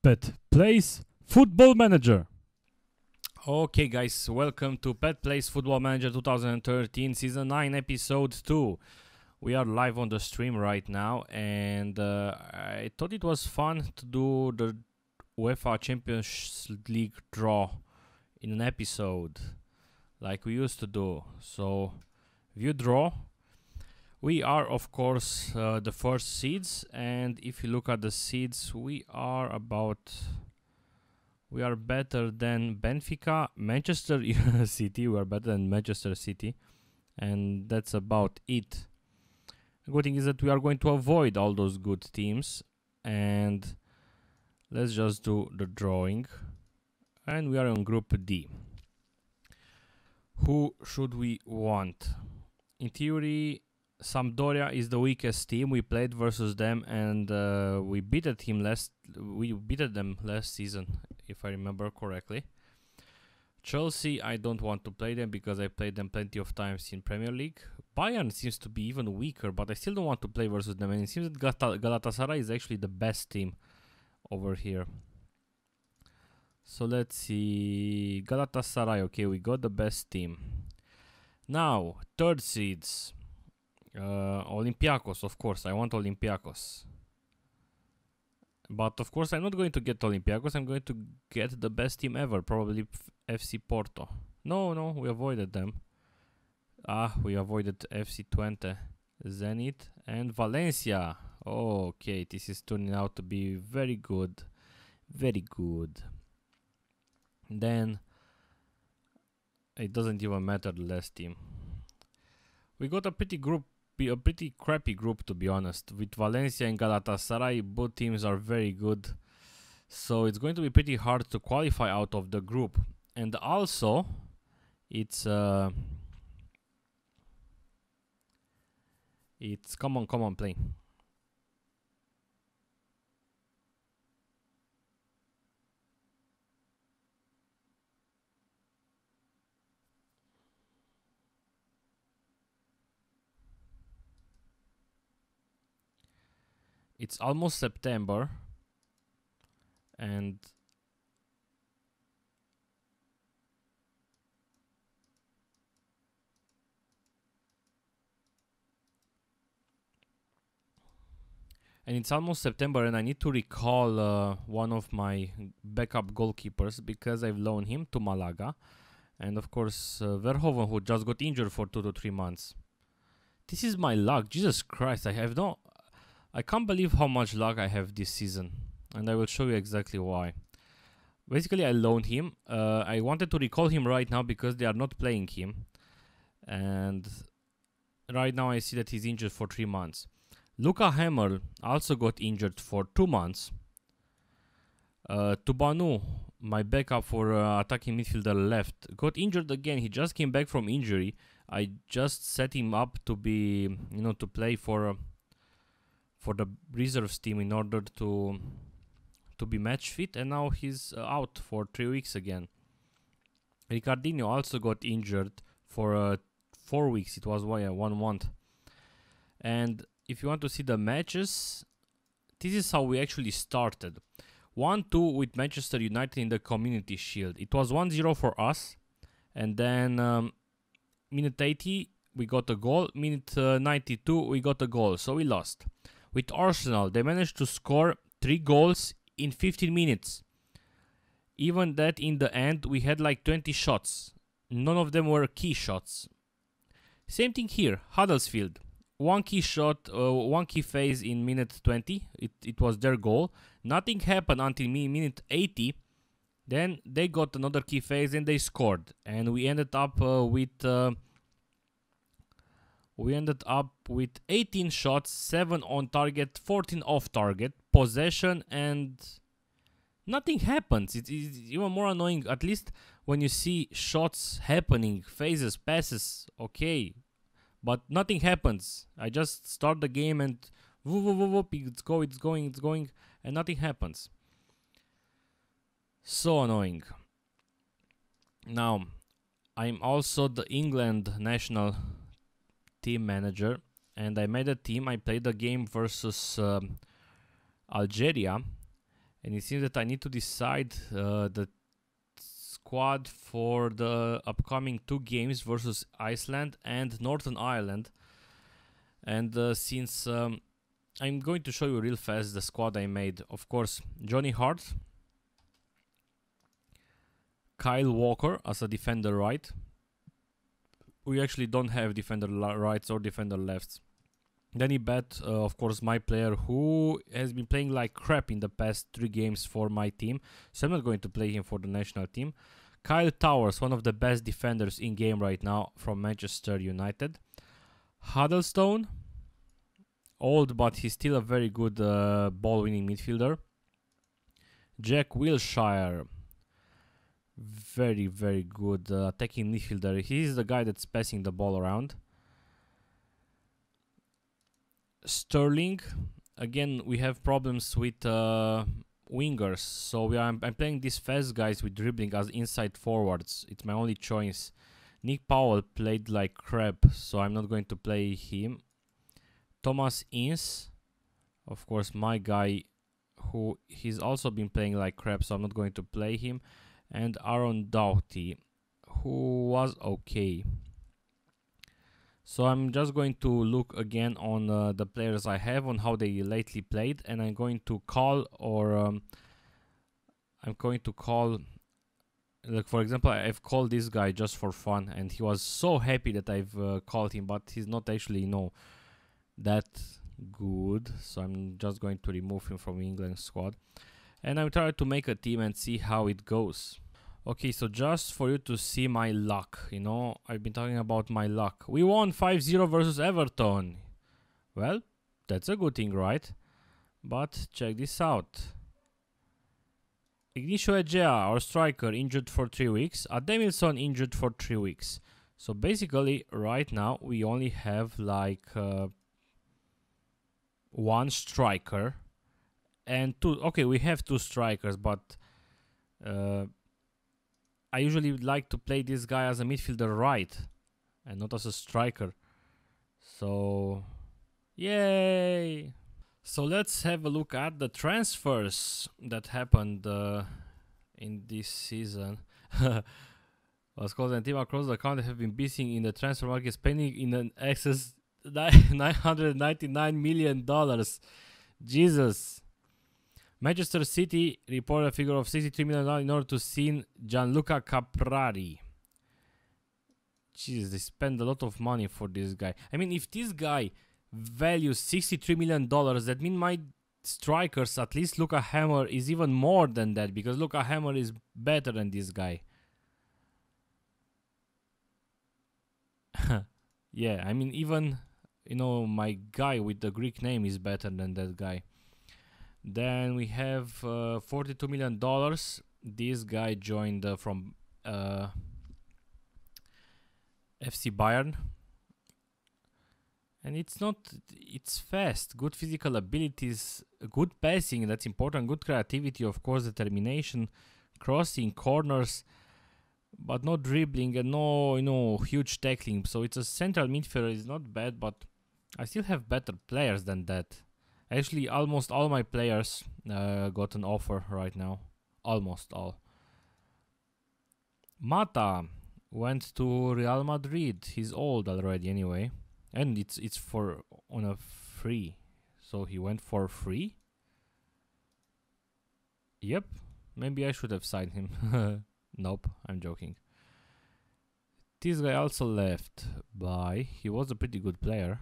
Pet Plays Football Manager. Okay guys, welcome to Pet Plays Football Manager 2013 Season 9 Episode 2. We are live on the stream right now, and I thought it was fun to do the UEFA Champions League draw in an episode like we used to do. So, view draw. We are, of course, the first seeds, and if you look at the seeds, we are better than Benfica, Manchester City. We are better than Manchester City, and that's about it. The good thing is that we are going to avoid all those good teams, and let's just do the drawing. And we are on Group D. Who should we want? In theory, Sampdoria is the weakest team. We played versus them, and we beat them last season, if I remember correctly. Chelsea, I don't want to play them because I played them plenty of times in Premier League. Bayern seems to be even weaker, but I still don't want to play versus them. And it seems that Galatasaray is actually the best team over here. So let's see. Galatasaray, okay, we got the best team. Now, third seeds. Olympiacos, of course. I want Olympiacos. But of course I'm not going to get Olympiacos. I'm going to get the best team ever. Probably FC Porto. No, we avoided them. We avoided FC Twente, Zenit, and Valencia. Okay, this is turning out to be very good. Very good. Then it doesn't even matter the last team. We got a pretty crappy group, to be honest. With Valencia and Galatasaray, both teams are very good. So it's going to be pretty hard to qualify out of the group. And also, it's come on, play. It's almost September, and it's almost September, and I need to recall one of my backup goalkeepers because I've loaned him to Malaga, and of course Verhoeven, who just got injured for 2 to 3 months. This is my luck, Jesus Christ! I can't believe how much luck I have this season, and I will show you exactly why. Basically, I loaned him. I wanted to recall him right now because they are not playing him, and right now I see that he's injured for 3 months. Luka Hammer also got injured for 2 months. Tubanu, my backup for attacking midfielder left, got injured again. He just came back from injury. I just set him up to be, to play for the reserves team in order to be match fit, and now he's out for 3 weeks again. Ricardinho also got injured for 4 weeks. It was 1 month. And if you want to see the matches, this is how we actually started. 1-2 with Manchester United in the Community Shield. It was 1-0 for us, and then minute 80 we got a goal, minute 92 we got a goal, so we lost. With Arsenal, they managed to score 3 goals in 15 minutes. Even that, in the end, we had like 20 shots. None of them were key shots. Same thing here, Huddersfield. 1 key shot, 1 key phase in minute 20. It was their goal. Nothing happened until minute 80. Then they got another key phase and they scored. And we ended up with 18 shots, 7 on target, 14 off target, possession, and nothing happens. It's even more annoying, at least when you see shots happening, phases, passes, okay, but nothing happens. I just start the game and it's going, and nothing happens. So annoying. Now, I'm also the England national team manager, and I made a team. I played a game versus Algeria, And it seems that I need to decide the squad for the upcoming 2 games versus Iceland and Northern Ireland. And since I'm going to show you real fast the squad I made. Of course, Johnny Hart, Kyle Walker as a defender right. We actually don't have defender rights or defender lefts. Danny Bat, of course, my player who has been playing like crap in the past 3 games for my team, so I'm not going to play him for the national team. Kyle Towers, one of the best defenders in game right now from Manchester United. Huddlestone, old but he's still a very good ball-winning midfielder. Jack Wilshere, very, very good attacking midfielder. He's the guy that's passing the ball around. Sterling, again we have problems with wingers, so I'm playing these fast guys with dribbling as inside forwards. It's my only choice. Nick Powell played like crap, so I'm not going to play him. Thomas Ince, of course my guy, who he's also been playing like crap, so I'm not going to play him. And Aaron Doughty, who was okay. So I'm just going to look again on the players I have, on how they lately played, and I'm going to call, or like for example, I've called this guy just for fun, and he was so happy that I've called him, but he's not actually, that good. So I'm just going to remove him from England squad, and I'm trying to make a team and see how it goes. Okay, so just for you to see my luck, I've been talking about my luck. We won 5-0 versus Everton. Well, that's a good thing, right? But check this out. Ignacio Egea, our striker, injured for 3 weeks. Ademilson injured for 3 weeks. So basically, right now, we only have like 1 striker and 2. Okay, we have 2 strikers, but I usually like to play this guy as a midfielder right and not as a striker. So, yay! So let's have a look at the transfers that happened in this season. Scores and team across the country have been busy in the transfer market, spending in an excess $999 million. Jesus. Manchester City reported a figure of $63 million in order to sign Gianluca Caprari. Jeez, they spend a lot of money for this guy. I mean, if this guy values $63 million, that means my strikers, at least Luca Hammer, is even more than that, because Luca Hammer is better than this guy. Yeah, I mean, even, my guy with the Greek name is better than that guy. Then we have $42 million. This guy joined from FC Bayern. And it's fast, good physical abilities, good passing, that's important, good creativity, of course, determination, crossing, corners, but no dribbling and no, huge tackling. So it's a central midfielder, it's not bad, but I still have better players than that. Actually, almost all my players got an offer right now. Almost all. Mata went to Real Madrid. He's old already anyway. And it's on a free. So he went for free? Yep. Maybe I should have signed him. Nope, I'm joking. This guy also left by... He was a pretty good player.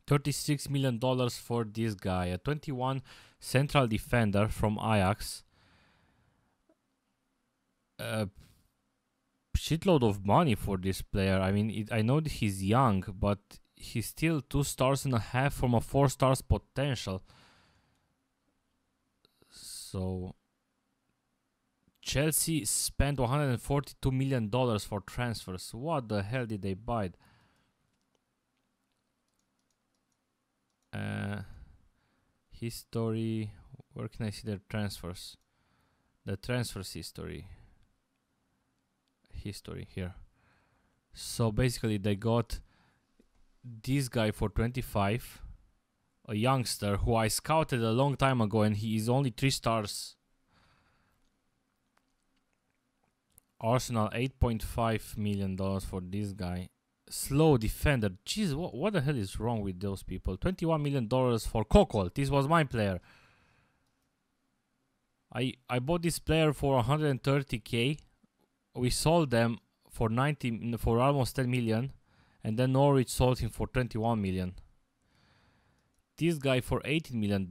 $36 million for this guy, a 21 central defender from Ajax. Shitload of money for this player. I mean, I know that he's young, but he's still 2.5 stars from a 4 stars potential. So Chelsea spent $142 million for transfers. What the hell did they buy? History. Where can I see their transfers? The transfers history here. So basically they got this guy for 25, a youngster who I scouted a long time ago, and he is only 3 stars. Arsenal, $8.5 million for this guy. Slow defender. Jeez, what the hell is wrong with those people? $21 million for Kokol. This was my player. I bought this player for 130k. We sold them for almost 10 million, and then Norwich sold him for 21 million. This guy for $18 million.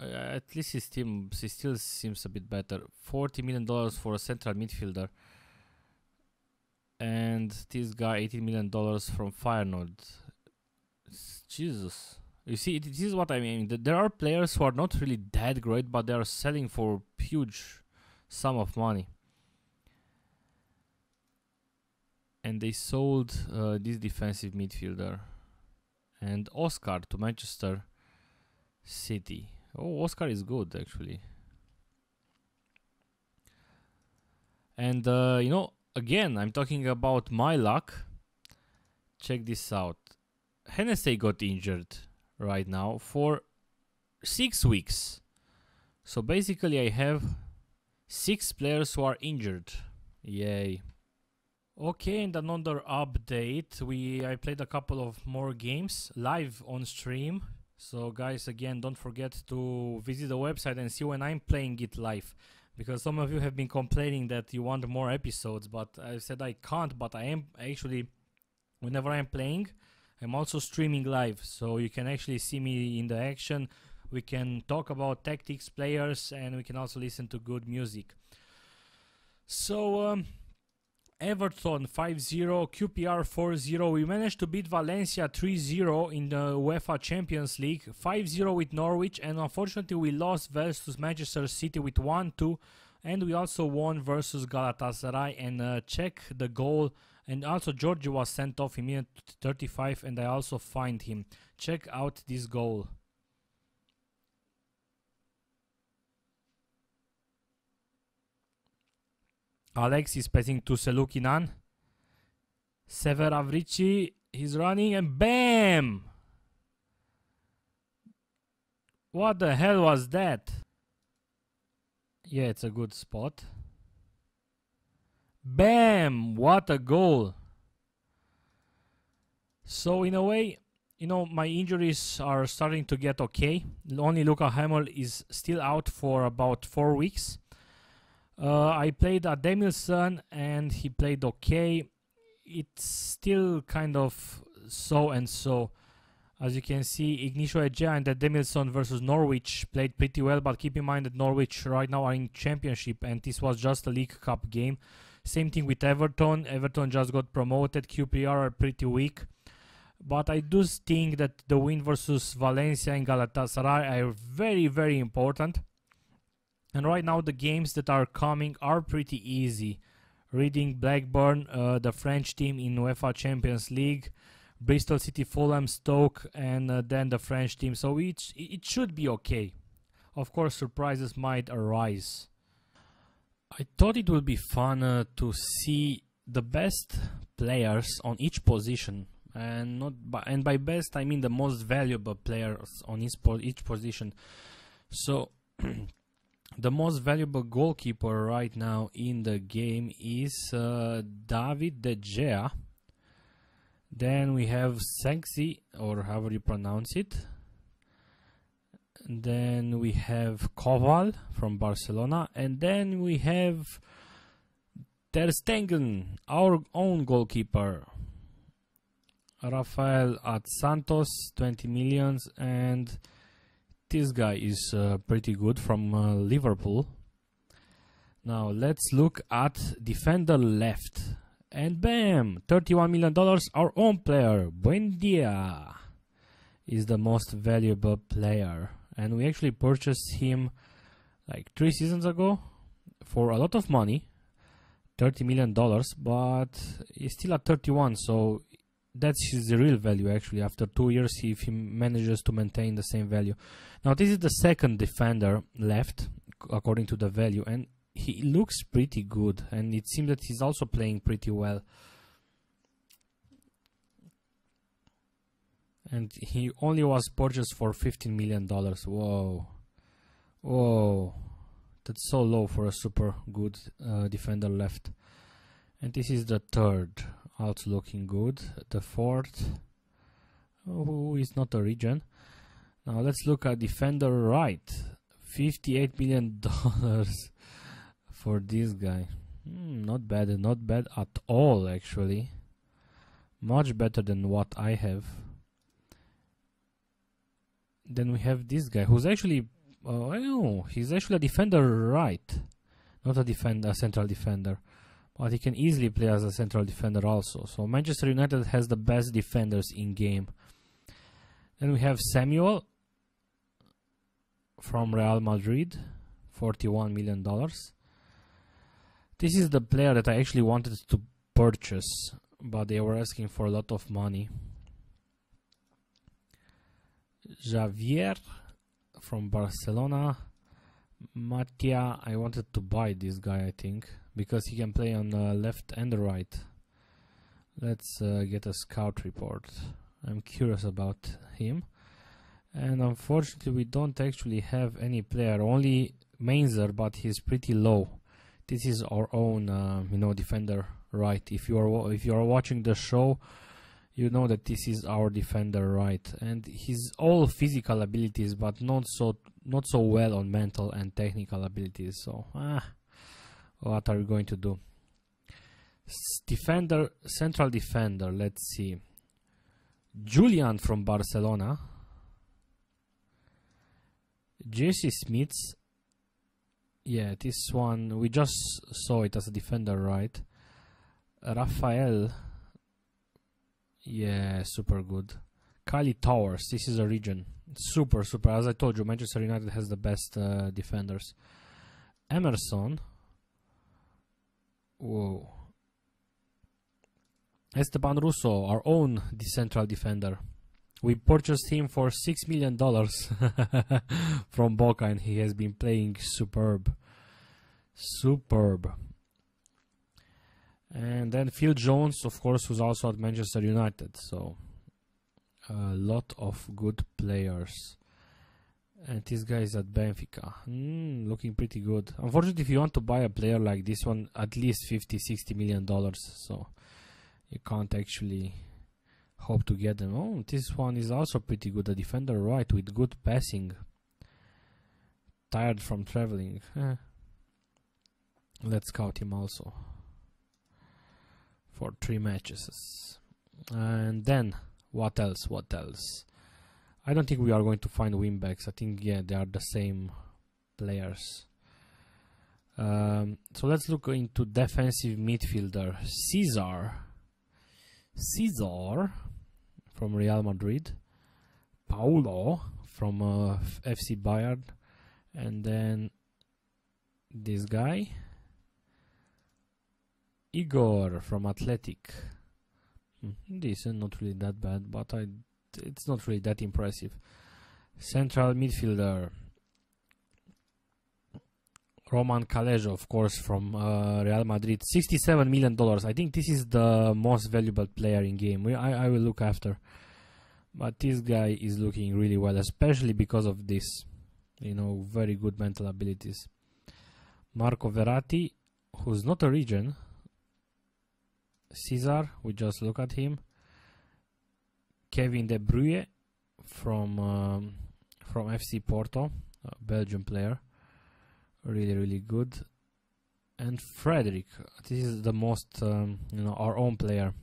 At least he still seems a bit better. $40 million for a central midfielder. And this guy, $18 million from Feyenoord. Jesus. You see, this is what I mean. There are players who are not really that great, but they are selling for huge sum of money. And they sold this defensive midfielder. And Oscar to Manchester City. Oh, Oscar is good, actually. And, you know, again, I'm talking about my luck. Check this out. Hennessy got injured right now for 6 weeks. So basically I have 6 players who are injured. Yay. Okay, and another update. I played a couple of more games live on stream. So guys, again, don't forget to visit the website and see when I'm playing it live. Because some of you have been complaining that you want more episodes, but I said I can't, but I am actually, whenever I'm playing, I'm also streaming live. So you can actually see me in the action. We can talk about tactics, players, and we can also listen to good music. So, Everton 5-0, QPR 4-0. We managed to beat Valencia 3-0 in the UEFA Champions League, 5-0 with Norwich, and unfortunately we lost versus Manchester City with 1-2, and we also won versus Galatasaray. And check the goal, and also Georgie was sent off in minute 35, and I also fined him. Check out this goal. Alex is passing to Selukinan. Sever Avrici, he's running, and BAM! What the hell was that? Yeah, it's a good spot. BAM! What a goal! So in a way, you know, my injuries are starting to get okay. Only Luka Hamel is still out for about 4 weeks. I played Ademilson and he played okay. It's still kind of so and so. As you can see, Ignicio Egea and Ademilson versus Norwich played pretty well, but keep in mind that Norwich right now are in championship and this was just a League Cup game. Same thing with Everton. Everton just got promoted. QPR are pretty weak. But I do think that the win versus Valencia and Galatasaray are very, very important. And right now the games that are coming are pretty easy. Reading, Blackburn, the French team in UEFA Champions League, Bristol City, Fulham, Stoke, and then the French team. So it should be okay. Of course, surprises might arise. I thought it would be fun to see the best players on each position, and by best I mean the most valuable players on each position. So. The most valuable goalkeeper right now in the game is David De Gea. Then we have Sensi, or however you pronounce it. And then we have Koval from Barcelona. And then we have Ter Stegen, our own goalkeeper. Rafael at Santos, 20 millions, and this guy is pretty good from Liverpool. Now let's look at defender left. And bam! $31 million, our own player, Buendia, is the most valuable player. And we actually purchased him like 3 seasons ago for a lot of money. $30 million, but he's still at 31, so that's his real value actually after 2 years if he manages to maintain the same value. Now this is the second defender left according to the value, and he looks pretty good, and it seems that he's also playing pretty well. And he only was purchased for $15 million. Whoa. Whoa. That's so low for a super good defender left. And this is the third. Also looking good. The fourth. Who is not a region. Now let's look at defender right. $58 million for this guy. Not bad at all actually. Much better than what I have. Then we have this guy who's actually, he's actually a defender right, not a central defender, but he can easily play as a central defender also. So Manchester United has the best defenders in game. Then we have Samuel from Real Madrid, $41 million. This is the player that I actually wanted to purchase, but they were asking for a lot of money. Javier from Barcelona. Matia, I wanted to buy this guy, I think, because he can play on the left and the right. Let's get a scout report. I'm curious about him. And unfortunately we don't actually have any player, only Mainzer, but he's pretty low. This is our own defender right. If you are watching the show, you know that this is our defender right, and he's all physical abilities, but not so well on mental and technical abilities. So, what are we going to do? Defender, central defender. Let's see. Julian from Barcelona. Jesse Smith. Yeah, this one we just saw it as a defender right. Rafael. Yeah, super good. Kylie Towers, this is a region. Super. As I told you, Manchester United has the best defenders. Emerson. Whoa. Esteban Russo, our own central defender. We purchased him for $6 million from Boca, and he has been playing superb. And then Phil Jones, of course, who's also at Manchester United. So, a lot of good players. And this guy is at Benfica. Looking pretty good. Unfortunately, if you want to buy a player like this one, at least $50-60 million. So, you can't actually hope to get them. Oh, this one is also pretty good. A defender right with good passing. Tired from traveling. Let's scout him also. For 3 matches. And then what else? I don't think we are going to find wingbacks. I think they are the same players. So let's look into defensive midfielder. Cesar from Real Madrid. Paulo from FC Bayern. And then this guy. Igor from Athletic. Decent, not really that bad, but it's not really that impressive. Central midfielder. Roman Kalejo, of course, from Real Madrid. $67 million. I think this is the most valuable player in game. I will look after. But this guy is looking really well, especially because of this. Very good mental abilities. Marco Verratti, who's not a region. Cesar, we just look at him. Kevin De Bruyne from FC Porto, a Belgian player, really good. And Frederick, this is the most our own player,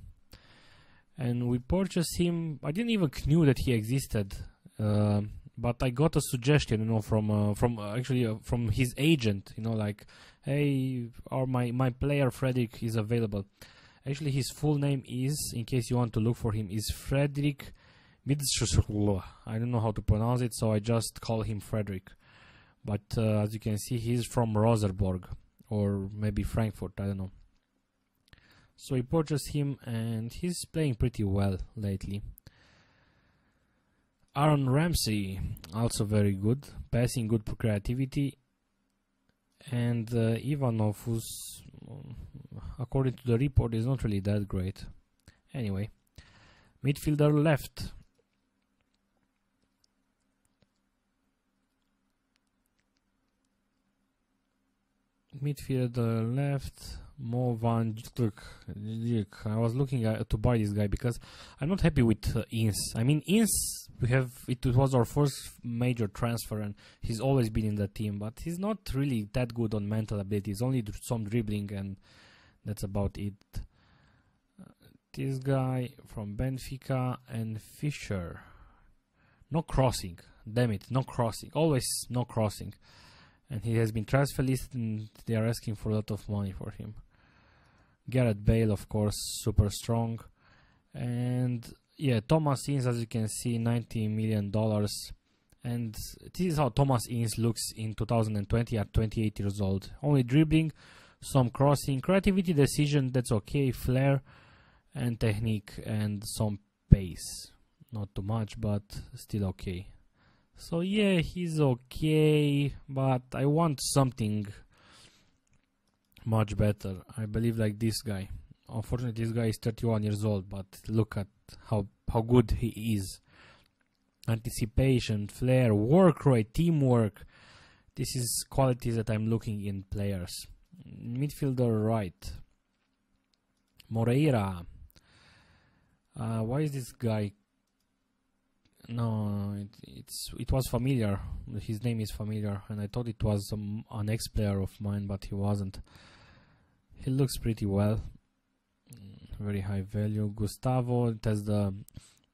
and we purchased him. I didn't even knew that he existed, but I got a suggestion, from his agent, like, hey, my player Frederick is available. Actually, his full name is, in case you want to look for him, is Frederick Midtschulz. I don't know how to pronounce it, so I just call him Frederick. But as you can see, he's from Rosenborg, or maybe Frankfurt, I don't know. So we purchased him, and he's playing pretty well lately. Aaron Ramsey, also very good, passing, good creativity. And Ivanov, who's, according to the report, is not really that great. Anyway, midfielder left. midfielder left. Mo Van Dijk. I was looking to buy this guy because I'm not happy with Ince. I mean, Ince, it was our first major transfer, and he's always been in the team, but he's not really that good on mental abilities. Only some dribbling, and that's about it. This guy from Benfica and Fischer. No crossing. Damn it, no crossing. Always no crossing. And he has been transfer listed, and they are asking for a lot of money for him. Gareth Bale, of course, super strong. And yeah, Thomas Ince, as you can see, $90 million. And this is how Thomas Ince looks in 2020 at 28 years old. Only dribbling, some crossing, creativity, decision, that's okay, flair, and technique, and some pace. Not too much, but still okay. So yeah, he's okay, but I want something much better. I believe like this guy. Unfortunately, this guy is 31 years old, but look at how good he is. Anticipation, flair, work rate, teamwork. This is qualities that I'm looking in players. Midfielder right. Moreira. Why is this guy? No, it was familiar. His name is familiar, and I thought it was an ex-player of mine, but he wasn't. He looks pretty well. Very high value. Gustavo, that's the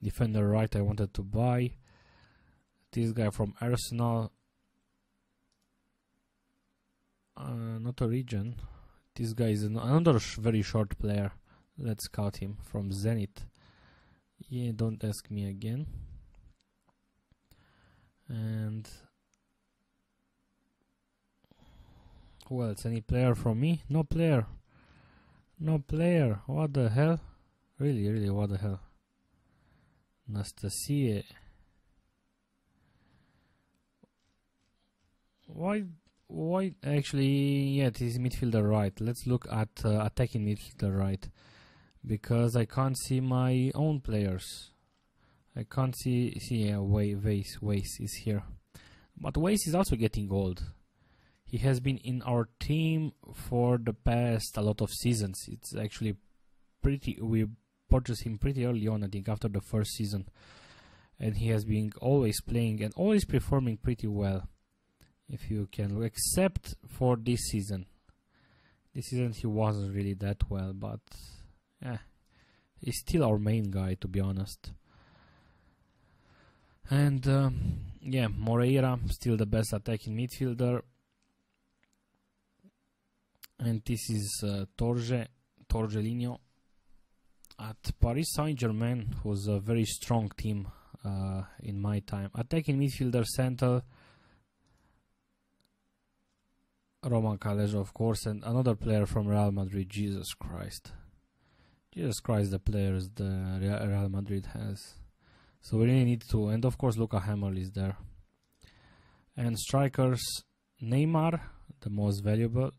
defender right I wanted to buy. This guy from Arsenal. Not a region. This guy is another very short player. Let's scout him from Zenit. Yeah, don't ask me again. And who else? Any player from me? No player. No player. What the hell? Really, what the hell? Nastasia. Why? Actually, yeah, it is midfielder right. Let's look at attacking midfielder right, because I can't see my own players. I can't see yeah, Weiss is here. But Weiss is also getting old. He has been in our team for the past a lot of seasons. It's actually we purchased him pretty early on, I think, after the first season. And he has been always playing and always performing pretty well. If you can look, except for this season. This season he wasn't really that well, but he's still our main guy, to be honest. And yeah, Moreira, still the best attacking midfielder. And this is Torgelinho at Paris Saint-Germain, who's a very strong team in my time. Attacking midfielder center, Roman Kalejo, of course, and another player from Real Madrid. Jesus Christ, the players the Real Madrid has. So we really need to, and of course Luka Hamel is there. And strikers, Neymar, the most valuable.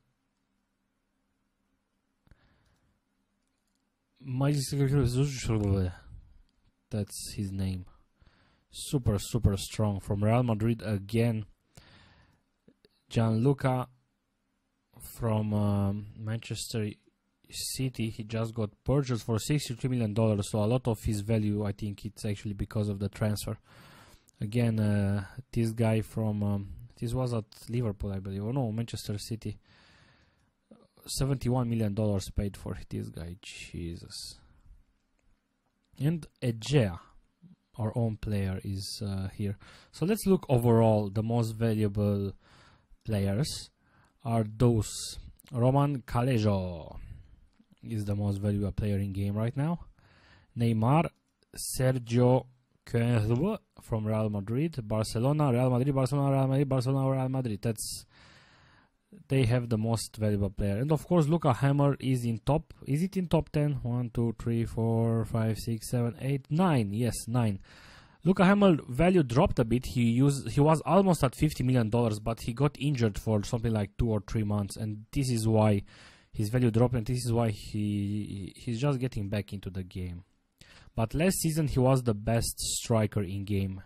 That's his name. Super strong from Real Madrid again. Gianluca from Manchester City. He just got purchased for $63 million, so a lot of his value, I think it's actually because of the transfer. Again, this guy from this was at Liverpool, I believe, or no, Manchester City. $71 million paid for this guy. Jesus. And Egea, our own player, is here. So let's look overall. The most valuable players are those. Roman Kalejo is the most valuable player in game right now. Neymar, Sergio Quenville from Real Madrid, Barcelona, Real Madrid, Barcelona, Real Madrid, Barcelona, Real Madrid. They have the most valuable player. And of course Luka Hammer is in top. Is it in top 10? 1, 2, 3, 4, 5, 6, 7, 8, 9. Yes, 9. Luka Hammer value dropped a bit. He was almost at $50 million, but he got injured for something like 2 or 3 months, and this is why his value dropped, and this is why he's just getting back into the game. But last season he was the best striker in game.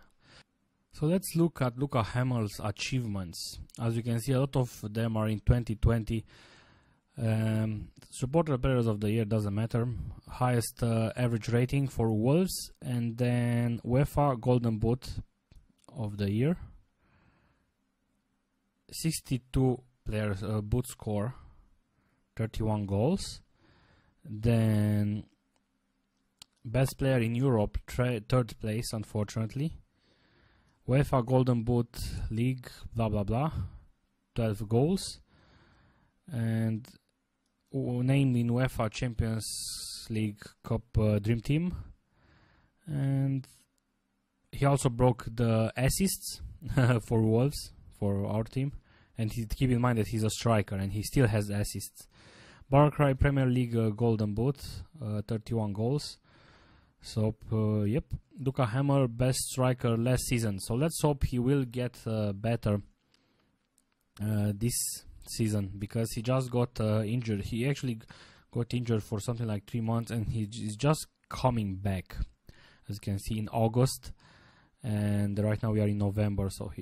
So let's look at Luca Hammer's achievements. As you can see, a lot of them are in 2020. Supporter Players of the Year doesn't matter. Highest average rating for Wolves, and then UEFA Golden Boot of the Year. 62 players boot score, 31 goals. Then best player in Europe, third place, unfortunately. UEFA Golden Boot League, blah blah blah, 12 goals. And named in UEFA Champions League Cup Dream Team. And he also broke the assists for Wolves, for our team. And keep in mind that he's a striker and he still has assists. Barclay Premier League Golden Boot, 31 goals. So, yep, Luca Hammer, best striker last season. So let's hope he will get better this season, because he just got injured. He actually got injured for something like 3 months, and he's just coming back, as you can see, in August. And right now we are in November, so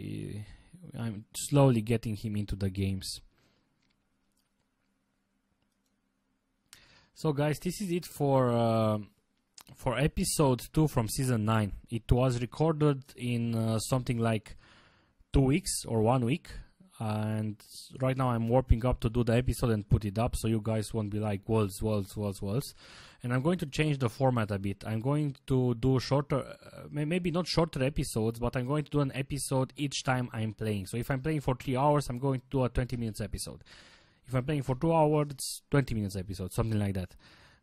I'm slowly getting him into the games. So guys, this is it for episode 2 from season 9. It was recorded in something like 2 weeks or 1 week, and right now I'm warming up to do the episode and put it up, so you guys won't be like walls. And I'm going to change the format a bit. I'm going to do shorter, maybe not shorter episodes, but I'm going to do an episode each time I'm playing. So if I'm playing for 3 hours, I'm going to do a 20 minutes episode. If I'm playing for 2 hours, 20 minutes episode, something like that.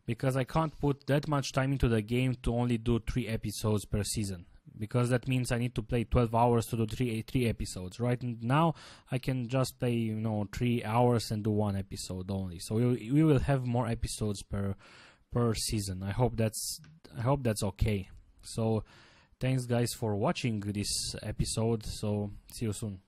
Because I can't put that much time into the game to only do 3 episodes per season. Because that means I need to play 12 hours to do 3 episodes. Right now, I can just play 3 hours and do 1 episode only. So we will have more episodes per season. I hope that's okay. So thanks guys for watching this episode. So see you soon.